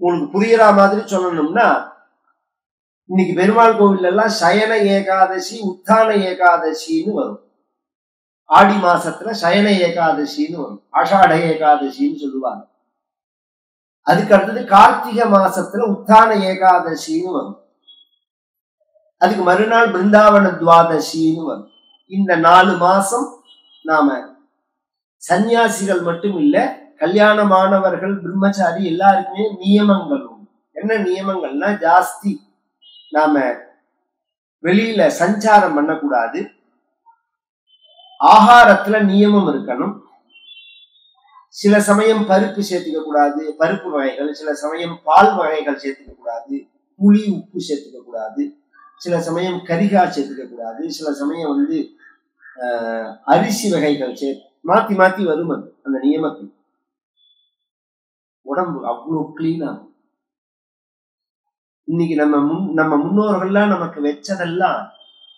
உங்களுக்கு புரியுற மாதிரி சொல்லணும்னா, இன்னைக்கு பெருமாள் கோவில் எல்லாம் சயன ஏகாதசி, உத்தான ஏகாதசின்னு வரும். ஆடி மாசத்துல சயன ஏகாதசின்னு வரும், ஆஷாட ஏகாதசின்னு சொல்லுவாங்க. அதுக்கு அடுத்தது கார்த்திகை மாசத்துல உத்தான ஏகாதசின்னு வரும். அதுக்கு மறுநாள் பிருந்தாவன துவாதசின்னு வரும். இந்த 4 மாசம் நாம சன்னியாசிகள் மட்டும் இல்ல, கல்யாணமானவர்கள், பிரம்மச்சாரி எல்லாருக்குமே நியமங்கள் உண்டு. என்ன நியமங்கள்னா, ஜாஸ்தி நாம வெளியில சஞ்சாரம் பண்ணக்கூடாது, ஆகாரத்துல நியமம் இருக்கணும். சில சமயம் பருப்பு சேர்த்துக்க கூடாது, பருப்பு வகைகள். சில சமயம் பால் வகைகள் சேர்த்துக்க கூடாது, புளி உப்பு சேர்த்துக்க கூடாது. சில சமயம் கரிகாய் சேர்த்துக்க கூடாது. சில சமயம் அரிசி வகைகள் மாத்தி மாத்தி வரும் அந்த நியமத்தில் உடம்பு அவ்வளவு கிளீனா. இன்னைக்கு நம்ம முன்னோர்கள்லாம் நமக்கு வச்சதெல்லாம்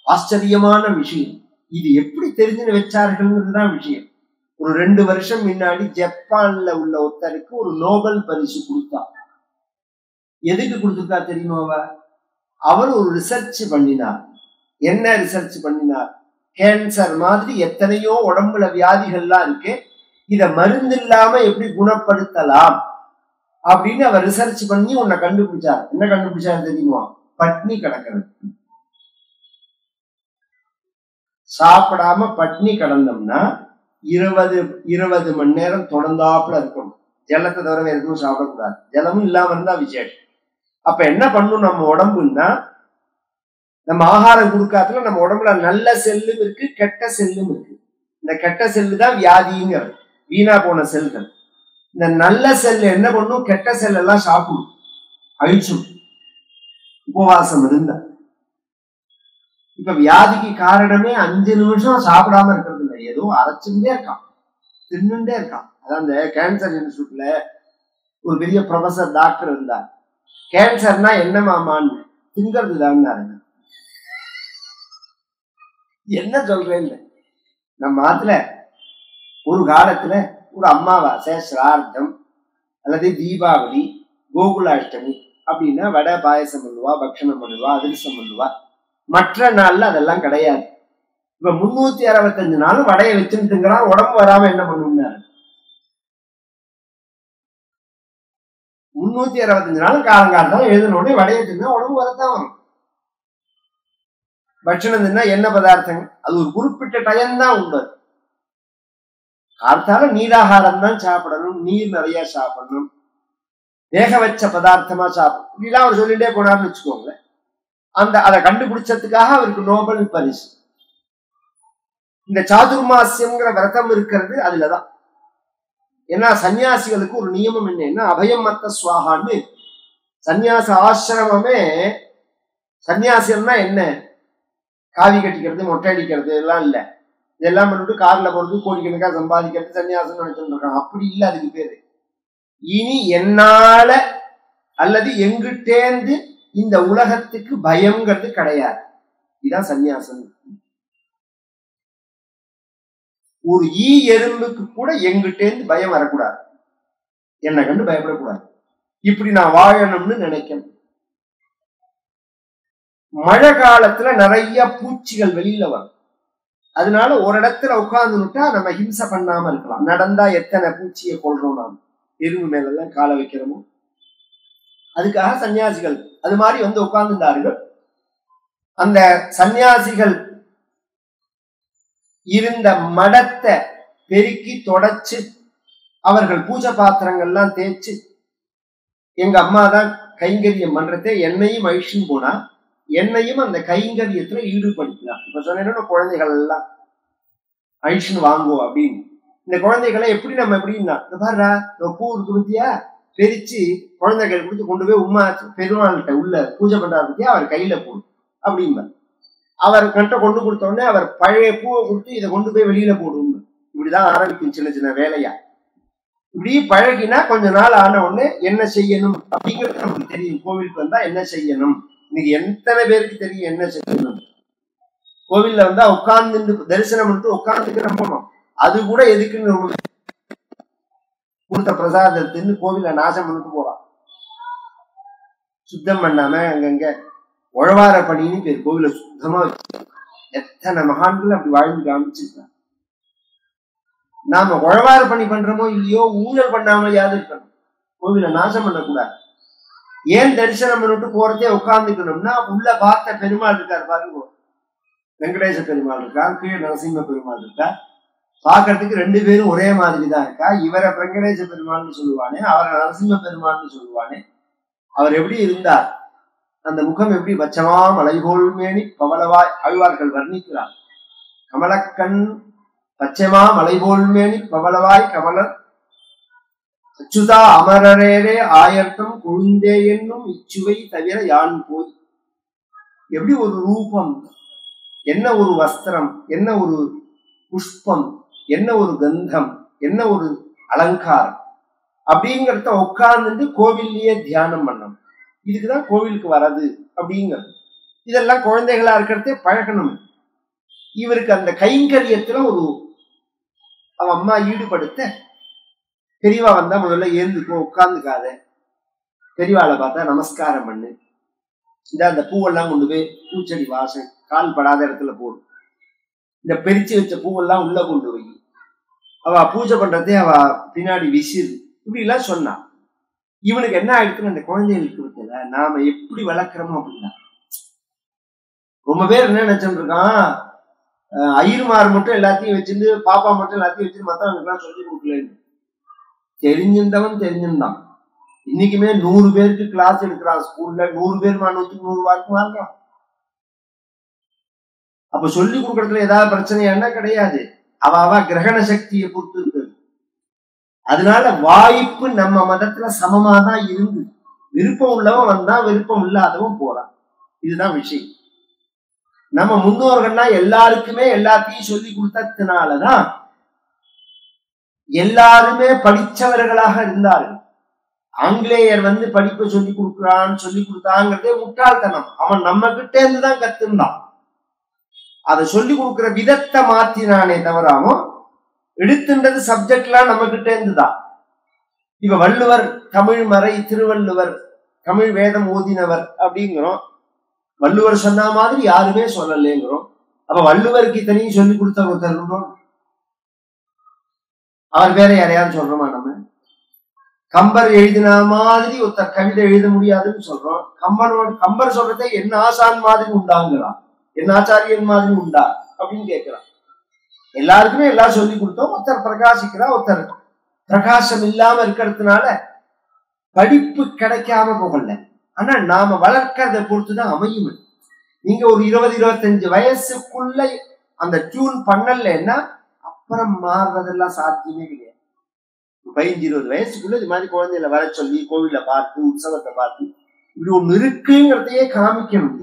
ஆச்சரியமான விஷயம். இது எப்படி தெரிஞ்சுன்னு வச்சார்கள்ன்றதுதான் விஷயம். ஒரு 2 வருஷம் முன்னாடி ஜப்பான்ல உள்ள ஒருத்தருக்கு ஒரு நோபல் பரிசு கொடுத்தா. எதுக்கு கொடுத்துருக்கா தெரியுமாவா? அவர் ஒரு ரிசர்ச் பண்ணினார். என்ன ரிசர்ச் பண்ணினார்? கேன்சர் மாதிரி எத்தனையோ உடம்புல வியாதிகள்லாம் இருக்கு, இத மருந்து இல்லாம எப்படி குணப்படுத்தலாம் அப்படின்னு அவர் ரிசர்ச் பண்ணி உன்னை கண்டுபிடிச்சார். என்ன கண்டுபிடிச்சாரு தெரியுமா? பட்னி கிடக்கிறது. சாப்பிடாம பட்னி கிடந்தோம்னா 20 மணி நேரம் தொடர்ந்தாப்புல இருக்கணும். ஜலத்தை தவிர வேற எதுவும் சாப்பிடக்கூடாது. ஜலமும் இல்லாம இருந்தா விசேஷம். அப்ப என்ன பண்ணும் நம்ம உடம்புன்னா, நம்ம ஆகாரம் கொடுக்காதுல நம்ம உடம்புல நல்ல செல்லும் இருக்கு, கெட்ட செல்லும் இருக்கு. இந்த கெட்ட செல்லு தான் வியாதிங்கிறது, வீணா போன செல்கள். இந்த நல்ல செல் என்ன பண்ணும்? கெட்ட செல் எல்லாம் சாப்பிடும், அழிச்சும். உபவாசம் இருந்தா இப்ப வியாதிக்கு காரணமே 5 நிமிஷம் சாப்பிடாம இருக்கிறது இல்லை, ஏதோ அரைச்சுட்டே இருக்கான், தின்னுட்டே இருக்கான். அதான் அந்த கேன்சர் இன்ஸ்டியூட்ல ஒரு பெரிய ப்ரொஃபசர் டாக்டர் இருந்தார். கேன்சர்னா என்ன மாமான்னு, திங்கிறது தான். என்ன சொல்றேன், நம்ம ஆத்துல ஒரு காலத்துல ஒரு அமாவாசை, சிரார்த்தம் அல்லது தீபாவளி, கோகுலாஷ்டமி அப்படின்னா வடை பாயசம் பண்ணுவா, பக்ஷணம் பண்ணுவா, அதிரசம் பண்ணுவா. மற்ற நாள்ல அதெல்லாம் கிடையாது. இப்ப 365 நாளும் வடையை வச்சுட்டுங்கிறான். உடம்பு வராம என்ன பண்ணுவாரு? 365 நாளும் காலங்காலத்தான் எழுதனோட வடையை தின்னா உடம்பு வரத்தான் வரும். பட்சணம் தின்னா என்ன பதார்த்தங்கள்? அது ஒரு குறிப்பிட்ட டைம் தான் உண்மை. காலத்தால நீராகாரம் தான் சாப்பிடணும், நீர் நிறைய சாப்பிடணும், வேக வச்ச பதார்த்தமா சாப்பிடணும். இப்படிலாம் அவர் சொல்லிட்டே போனார்னு வச்சுக்கோங்களேன். அதை கண்டுபிடிச்சதுக்காக அவருக்கு நோபல் பரிசு. இந்த சாதுர்மாசியம்ங்கிற விரதம் இருக்கிறது அதுலதான். ஏன்னா சன்னியாசிகளுக்கு ஒரு நியமம் என்னன்னா, அபயம் மத்த சுவாகான்னு. சன்னியாச ஆசிரமமே, சன்னியாசியம்னா என்ன? காவி கட்டிக்கிறது, மொட்டை அடிக்கிறது எல்லாம் இல்ல. இதெல்லாம் பண்ணிட்டு கார்ல போறது, கோடிக்கணக்கா சம்பாதிக்கிறது சன்னியாசம் நினைச்சுட்டு இருக்காங்க. அப்படி இல்லை அதுக்கு பேரு. இனி என்னால அல்லது எங்கிட்டேந்து இந்த உலகத்துக்கு பயம்ங்கிறது கிடையாது. இதுதான் சன்னியாசம். ஒரு எறும்புக்கு கூட எங்கிட்டேந்து பயம் வரக்கூடாது, என்னை கண்டு பயப்படக்கூடாது. இப்படி நான் வாழணும்னு நினைக்கணும். மழை காலத்துல நிறைய பூச்சிகள் வெளியில வரும். அதனால ஒரு இடத்துல உட்கார்ந்துட்டா நம்ம ஹிம்சை பண்ணாம இருக்கலாம். நடந்தா எத்தனை பூச்சியை கொள்றோம், நாம் எறும்பு மேலெல்லாம் காலை வைக்கிறோமோ. அதுக்காக சன்னியாசிகள் அது மாதிரி வந்து உட்கார்ந்துட்டார்கள். அந்த சன்னியாசிகள் இருந்த மடத்தை பெருக்கி தொடச்சு அவர்கள் பூஜை பாத்திரங்கள்லாம் தேய்ச்சு, எங்க அம்மா தான் கைங்கரியம் பண்றதே, என்னையும் அழிச்சுன்னு போனா என்னையும் அந்த கைங்கரியத்துல ஈடுபடுத்தினார். இப்ப சொன்ன குழந்தைகள் எல்லாம் அழிச்சுன்னு வாங்குவோம் அப்படின்னு. இந்த குழந்தைகளை எப்படி நம்ம எப்படின்னா, பாருடா பூ இருக்கு பத்தியா, பெரிச்சு குழந்தைகள் கொடுத்து கொண்டு போய் உமா பெருமாள்கிட்ட உள்ள பூஜை பண்றா பத்தியா, அவர் கையில போடும் அப்படின்பார். அவர் கண்ட கொண்டு கொடுத்த உடனே அவர் பழைய பூவை கொடுத்து இதை கொண்டு போய் வெளியில போடும். இப்படிதான் ஆரம்பிக்கும் சின்ன சின்ன வேலையா. இப்படி பழகினா கொஞ்ச நாள் ஆன உடனே என்ன செய்யணும் அப்படிங்கிறது நமக்கு தெரியும். கோவிலுக்கு வந்தா என்ன செய்யணும், இன்னைக்கு எத்தனை பேருக்கு தெரியும் என்ன செய்யணும். கோவில்ல வந்தா உட்கார்ந்து தரிசனம் பண்ணிட்டு உட்கார்ந்துட்டு நம்பணும். அது கூட எதுக்குன்னு கொடுத்த பிரசாதத்தின்னு கோவில நாசம் பண்ணிட்டு போறான். சுத்தம் பண்ணாம அங்கங்க உழவார பணின்னு பேர். கோவில சுத்தமா வச்சு எத்தனை மகான்கள் அப்படி வாழ்ந்து காமிச்சிருக்காங்க. நாம உழவார பணி பண்றோமோ இல்லையோ, ஊழல் பண்ணாமையாவது இருக்கணும். கோவில நாசம் பண்ணக்கூடாது. ஏன் தரிசனம் பண்ணிட்டு போறதே உட்கார்ந்துக்கணும்னா, உள்ள பார்த்த பெருமாள் இருக்கார் பாருங்க, வெங்கடேச பெருமாள் இருக்கா, கீழே நரசிம்ம பெருமாள் இருக்கா. பாக்குறதுக்கு 2 பேரும் ஒரே மாதிரி தான் இருக்கா. இவரை வெங்கடேச பெருமாள்னு சொல்லுவானே, அவரை நரசிம்ம பெருமாள்னு சொல்லுவானே. அவர் எப்படி இருந்தார், அந்த முகம் எப்படி வச்சமா மலைபோல் மேனி பவளவாய் ஆழ்வார்கள் வர்ணிக்கிறார். கமலக்கண் பச்சைமா மலைபோல் மேனி பவளவாய் கமலர் அச்சுதா அமரரேரே ஆயர்த்தம் கொழுந்தே என்னும் இச்சுவை தவிர யான் போய். எப்படி ஒரு ரூபம், என்ன ஒரு வஸ்திரம், என்ன ஒரு புஷ்பம், என்ன ஒரு கந்தம், என்ன ஒரு அலங்காரம் அப்படிங்கிறத உட்கார்ந்து கோவில்லயே தியானம் பண்ணணும். இதுக்குதான் கோவிலுக்கு வர்றது அப்படிங்கிறது. இதெல்லாம் குழந்தைகளா இருக்கிறதே பழகணும். இவருக்கு அந்த கைங்கரியத்துல ஒரு அவன் அம்மா ஈடுபடுத்த, பெரியவா வந்தா முதல்ல ஏந்துக்கோ, உட்கார்ந்துக்காத, பெரியவாளை பார்த்தா நமஸ்காரம் பண்ணு, இந்த அந்த பூவெல்லாம் கொண்டு போய் பூச்செடி வாசம் கால் படாத இடத்துல போடு, இந்த பெரிச்சு வச்ச பூவெல்லாம் உள்ள கொண்டு போய் அவ பூஜை பண்றதே அவ பின்னாடி விசிறு, இப்படி எல்லாம் சொன்னான். இவனுக்கு என்ன ஆயிடுச்சுன்னு அந்த குழந்தைகளுக்கு இருக்குல்ல, நாம எப்படி வளர்க்கிறோமோ அப்படின்னா. ரொம்ப பேர் என்ன நினைச்சுட்டு இருக்கான், ஐயர்மார் மட்டும் எல்லாத்தையும் வச்சிருந்து, பாப்பா மட்டும் எல்லாத்தையும் வச்சுட்டு மத்தவங்களுக்கு எல்லாம் சொல்லி கொடுக்கலன்னு. தெரிஞ்சிருந்தவன் தெரிஞ்சிருந்தான். இன்னைக்குமே 100 பேருக்கு கிளாஸ் எடுக்கிறான் ஸ்கூல்ல, 100 பேர் 100 மார்க் வாங்கலாம். அப்ப சொல்லி கொடுக்கறதுல ஏதாவது பிரச்சனை என்ன கிடையாது, அவ கிரகண சக்தியை பொறுத்து இருக்கு. அதனால வாய்ப்பு நம்ம மதத்துல சமமாதான் இருந்து, விருப்பம் உள்ளவன் வந்தா, விருப்பம் இல்லாதவன் போறான். இதுதான் விஷயம். நம்ம முன்னோர்கள்னா எல்லாருக்குமே எல்லாத்தையும் சொல்லி கொடுத்ததுனாலதான் எல்லாருமே படிச்சவர்களாக இருந்தார்கள். ஆங்கிலேயர் வந்து படிப்பை சொல்லி கொடுக்குறான்னு சொல்லி கொடுத்தாங்கிறதே முட்டாள்தனம். அவன் நம்ம கிட்ட இருந்துதான் கத்துந்தான். அதை சொல்லி கொடுக்குற விதத்தை மாத்தினானே தவறாமோ, எடுத்துன்றது சப்ஜெக்ட்லாம் நம்ம கிட்ட இருந்துதான். இப்ப வள்ளுவர் தமிழ் மறை, திருவள்ளுவர் தமிழ் வேதம் ஓதினவர் அப்படிங்கிறோம். வள்ளுவர் சொன்ன மாதிரி யாருமே சொல்லலைங்கிறோம். அப்ப வள்ளுவருக்கு இத்தனையும் சொல்லி கொடுத்த ஒருத்தர் அவர் வேற யாரையாவது சொல்றோமா? நம்ம கம்பர் எழுதின மாதிரி ஒருத்தர் கவிதை எழுத முடியாதுன்னு சொல்றோம். கம்பர் சொல்றதை என்ன ஆசான் மாதிரி உண்டாங்கிறான், என்ன ஆச்சாரியன் மாதிரி உண்டா அப்படின்னு கேட்கிறான். எல்லாருக்குமே எல்லாம் சொல்லி கொடுத்தோம். ஒருத்தர் பிரகாசிக்கிறா, ஒருத்தர் பிரகாசம் இல்லாம இருக்கிறதுனால படிப்பு கிடைக்காம போகல. ஆனா நாம வளர்க்கறதை பொறுத்துதான் அமையும். நீங்க ஒரு 20-25 வயசுக்குள்ள அந்த டியூன் பண்ணலன்னா அப்புறம் மாறுறதெல்லாம் சாத்தியமே கிடையாது. 15-20 வயசுக்குள்ள இது மாதிரி குழந்தைகளை வர சொல்லி கோவில பார்த்து, உற்சவத்தை பார்த்து, இப்படி ஒண்ணு இருக்குங்கிறதையே காமிக்கணும்.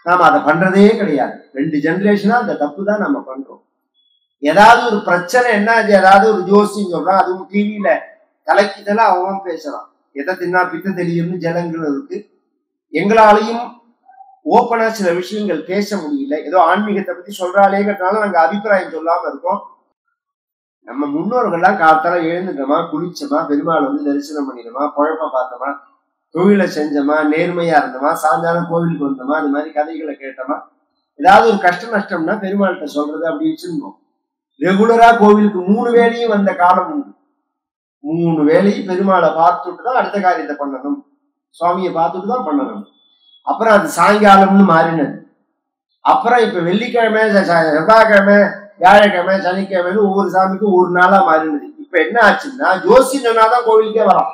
நாம அதை பண்றதே கிடையாது. 2 ஜெனரேஷனா அந்த தப்பு தான் நம்ம பண்றோம். ஏதாவது ஒரு பிரச்சனை என்ன, ஏதாவது ஒரு ஜோசியம் சொல்றான், அதுவும் டிவியில தலைக்கிதெல்லாம் அவன் பேசுறான். எதை தின்னா பித்த தெரியும்னு ஜனங்கள் இருக்கு. எங்களாலையும் ஓப்பனா சில விஷயங்கள் பேச முடியல. ஏதோ ஆன்மீகத்தை பத்தி சொல்றாளேங்கிறதுனால நாங்க அபிப்பிராயம் சொல்லாம இருக்கோம். நம்ம முன்னோர்கள்லாம் காத்தால எழுந்துட்டோமா, குளிச்சோமா, பெருமாள் வந்து தரிசனம் பண்ணிடுமா, குழப்ப பார்த்தோமா, தொழிலை செஞ்சோமா, நேர்மையா இருந்தோமா, சாயங்காலம் கோவிலுக்கு வந்தோமா, அது மாதிரி கதைகளை கேட்டோமா, ஏதாவது ஒரு கஷ்ட நஷ்டம்னா பெருமாள்கிட்ட சொல்றது அப்படி வச்சிருந்தோம். ரெகுலரா கோவிலுக்கு 3 வேளையும் வந்த காலம் உண்டு. 3 வேளையும் பெருமாளை பார்த்துட்டு தான் அடுத்த காரியத்தை பண்ணணும், சுவாமியை பார்த்துட்டு தான் பண்ணணும். அப்புறம் அது சாயங்காலம்னு மாறினது. அப்புறம் இப்ப வெள்ளிக்கிழமை, செவ்வாய்க்கிழமை, வியாழக்கிழமை, சனிக்கிழமைன்னு ஒவ்வொரு சாமிக்கும் ஒரு நாளா மாறினது. இப்ப என்ன ஆச்சுன்னா, ஜோசி சொன்னாதான் கோவிலுக்கே வரலாம்.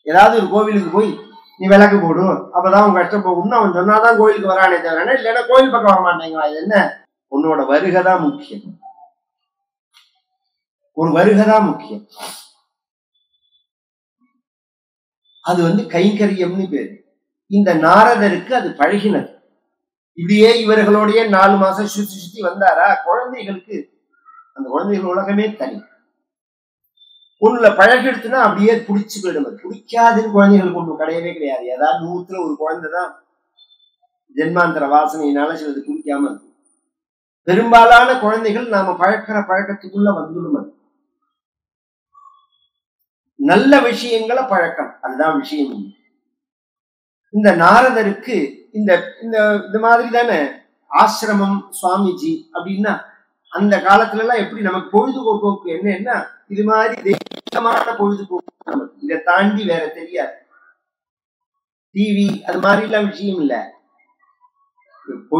ஏதாவது ஒரு கோவிலுக்கு போய் நீ விளக்கு போடு, அப்பதான் அவன் கஷ்டம் போகணும்னு அவன் சொன்னாதான் கோவிலுக்கு வரானே தவிர இல்லைன்னா கோவில் பக்கம் வர மாட்டேங்களா. இது என்ன, உன்னோட வருகைதான் முக்கியம். ஒரு வருகைதான் முக்கியம். அது வந்து கைங்கரியம்னு பேரு. இந்த நாரதருக்கு அது பழகினது. இப்படியே இவர்களோடய 4 மாசம் சுத்தி சுத்தி வந்தாரா, குழந்தைகளுக்கு அந்த குழந்தைகள் உலகமே தனி. ஒண்ணுல பழகிடுச்சுன்னா அப்படியே பிடிச்சு போயிடும். பிடிக்காதுன்னு குழந்தைகளுக்கு ஒன்றும் கிடையவே கிடையாது. ஏதாவது 100ல ஒரு குழந்தைதான் ஜென்மாந்தர வாசனையினால சிலது பிடிக்காம இருக்கு. பெரும்பாலான குழந்தைகள் நாம பழக்கிற பழக்கத்துக்குள்ள வந்துடும். அது நல்ல விஷயங்களை பழக்கம், அதுதான் விஷயம். இந்த நாரதருக்கு இந்த இந்த மாதிரி தானே ஆசிரமம், சுவாமிஜி அப்படின்னா அந்த காலத்துல எல்லாம் எப்படி நமக்கு பொழுதுபோக்கு என்ன, இது மாதிரி தெய்வீகமான பொழுதுபோக்கு நமக்கு இதை தாண்டி வேற தெரியாது. டிவி அது மாதிரி எல்லாம் விஷயம் இல்ல.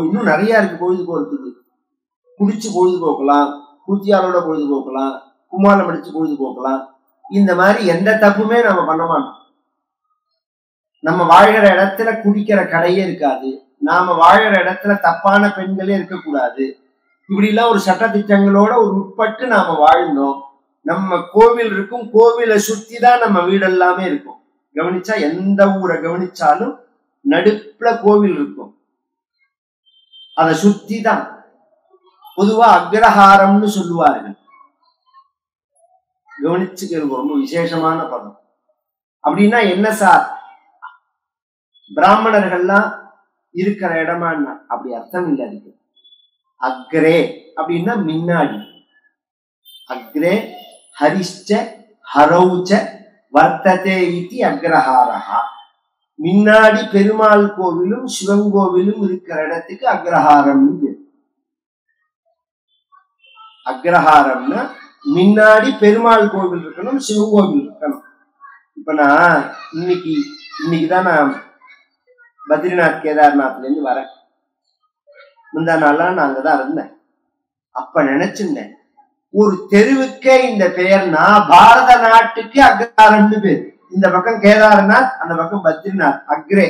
இன்னும் நிறைய இருக்கு பொழுதுபோக்குறது. குடிச்சு பொழுதுபோக்கலாம், கூத்தியாரோட பொழுதுபோக்கலாம், கும்மாளம் அடிச்சு பொழுதுபோக்கலாம். இந்த மாதிரி எந்த தப்புமே நம்ம பண்ண மாட்டோம். நம்ம வாழ்கிற இடத்துல குடிக்கிற கடையே இருக்காது. நாம வாழ்கிற இடத்துல தப்பான பெண்களே இருக்கக்கூடாது. இப்படி எல்லாம் ஒரு சட்ட திட்டங்களோட ஒரு உட்பட்டு நாம வாழ்ந்தோம். நம்ம கோவில் இருக்கும், கோவிலை சுத்தி தான் நம்ம வீடு எல்லாமே இருக்கும். கவனிச்சா எந்த ஊரை கவனிச்சாலும் நடுப்புல கோவில் இருக்கும். அதை சுத்தி தான். பொதுவா அக்ரஹாரம்னு சொல்லுவார்கள். கவனிச்சுக்கிறது, ரொம்ப விசேஷமான பதம். அப்படின்னா என்ன சார், பிராமணர்கள்லாம் இருக்கிற இடமா? அப்படி அர்த்தம் இல்லை அதுக்கு. அக்ரே அப்படின்னா முன்னாடி. அக்ரே ஹரிஷ்ச ஹரௌச்ச வர்த்ததே இதி அக்ரஹாரஹா. முன்னாடி பெருமாள் கோவிலும் சிவன் கோவிலும் இருக்கிற இடத்துக்கு அக்ரஹாரம். அக்ரஹாரம்னா முன்னாடி பெருமாள் கோவில் இருக்கணும், சிவன் கோவில் இருக்கணும். இப்ப நான் இன்னைக்குதான் நான் பத்ரிநாத் கேதார்நாத்ல இருந்து வரேன். முந்தா நாள்லாம் நான் அங்கதான் இருந்தேன். அப்ப நினைச்சிருந்தேன், ஒரு தெருவுக்கே இந்த பெயர்னா பாரத நாட்டுக்கு அக்ரஹாரம்னு பேர். இந்த பக்கம் கேதார்நாத், அந்த பக்கம் பத்ரிநாத். அக்ரே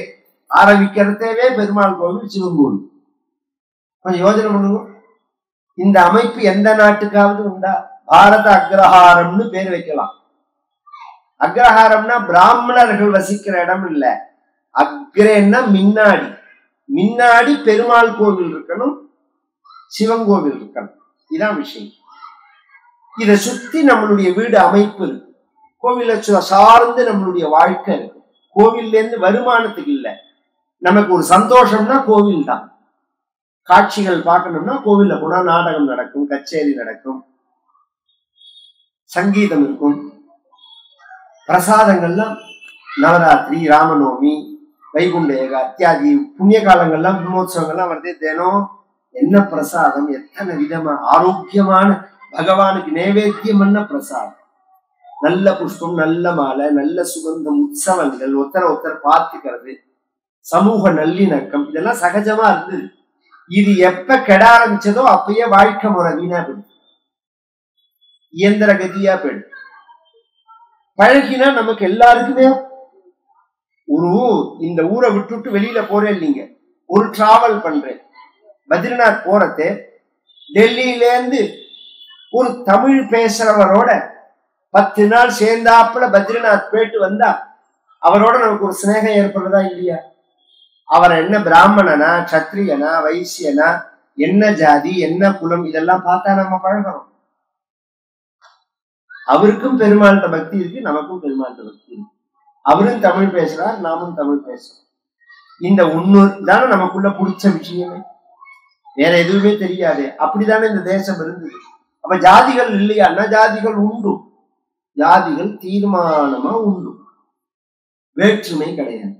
ஆரம்பிக்கிறதே பெருமாள் கோவில் சிவன் கோவில். கொஞ்சம் யோசனை பண்ணுங்க, இந்த அமைப்பு எந்த நாட்டுக்காவது உண்டா? பாரத அக்ரஹாரம்னு பேர் வைக்கலாம். அக்ரஹாரம்னா பிராமணர்கள் வசிக்கிற இடம் இல்ல. அக்ரேன்னா முன்னாடி. முன்னாடி பெருமாள் கோவில் இருக்கணும், சிவன் கோவில் இருக்கணும். இதான் விஷயம். இதை சுத்தி நம்மளுடைய வீடு அமைப்பு இருக்கு. கோவிலை சார்ந்து நம்மளுடைய வாழ்க்கை இருக்கு. கோவில்ல இருந்து வருமானத்துக்கு இல்லை, நமக்கு ஒரு சந்தோஷம்னா கோவில் தான். காட்சிகள் பார்க்கணும்னா கோவில்ல போனா நாடகம் நடக்கும், கச்சேரி நடக்கும், சங்கீதம் இருக்கும், பிரசாதங்கள்லாம் நவராத்திரி, ராமநவமி, வைகுண்ட ஏகா இத்தியாதி புண்ணிய காலங்கள்லாம் பிரம்மோத்சவங்கள்லாம் வருது. தினம் என்ன பிரசாதம், எத்தனை விதமா ஆரோக்கியமான பகவானுக்கு நைவேத்தியம் பண்ண பிரசாதம், நல்ல புஷ்பம், நல்ல மாலை, நல்ல சுகந்தம், உற்சவங்கள், ஒருத்தர் பார்த்துக்கிறது, சமூக நல்லிணக்கம், இதெல்லாம் சகஜமா இருந்தது. இது எப்ப கெட ஆரம்பிச்சதோ அப்பயே வாழ்க்கை முறை வீணா போயிடும், இயந்திர கதியா போயிடும். பழகினா நமக்கு எல்லாருக்குமே இந்த ஊரை விட்டுட்டு வெளியில போறேன் இல்லைங்க, ஒரு டிராவல் பண்றேன், பத்ரிநாத் போறதே டெல்லியிலேருந்து ஒரு தமிழ் பேசுறவரோட 10 நாள் சேர்ந்தாப்புல பத்ரிநாத் போயிட்டு வந்தா அவரோட நமக்கு ஒரு சிநேகம் ஏற்படுறதா இல்லையா? அவர் என்ன பிராமணனா, சத்திரியனா, வைசியனா, என்ன ஜாதி, என்ன குலம், இதெல்லாம் பார்த்தா நம்ம பழகிறோம். அவருக்கும் பெருமாள்கிட்ட பக்தி இருக்கு, நமக்கும் பெருமாள்கிட்ட பக்தி இருக்கு. அவரும் தமிழ் பேசுறார், நாமும் தமிழ் பேசுறோம். இந்த ஒண்ணு தானே நமக்குள்ள பிடிச்ச விஷயமே, வேற எதுவுமே தெரியாது. அப்படித்தானே இந்த தேசம் இருந்தது. அப்ப ஜாதிகள் இல்லையான்னா ஜாதிகள் உண்டு, ஜாதிகள் தீர்மானமா உண்டு, வேற்றுமை கிடையாது.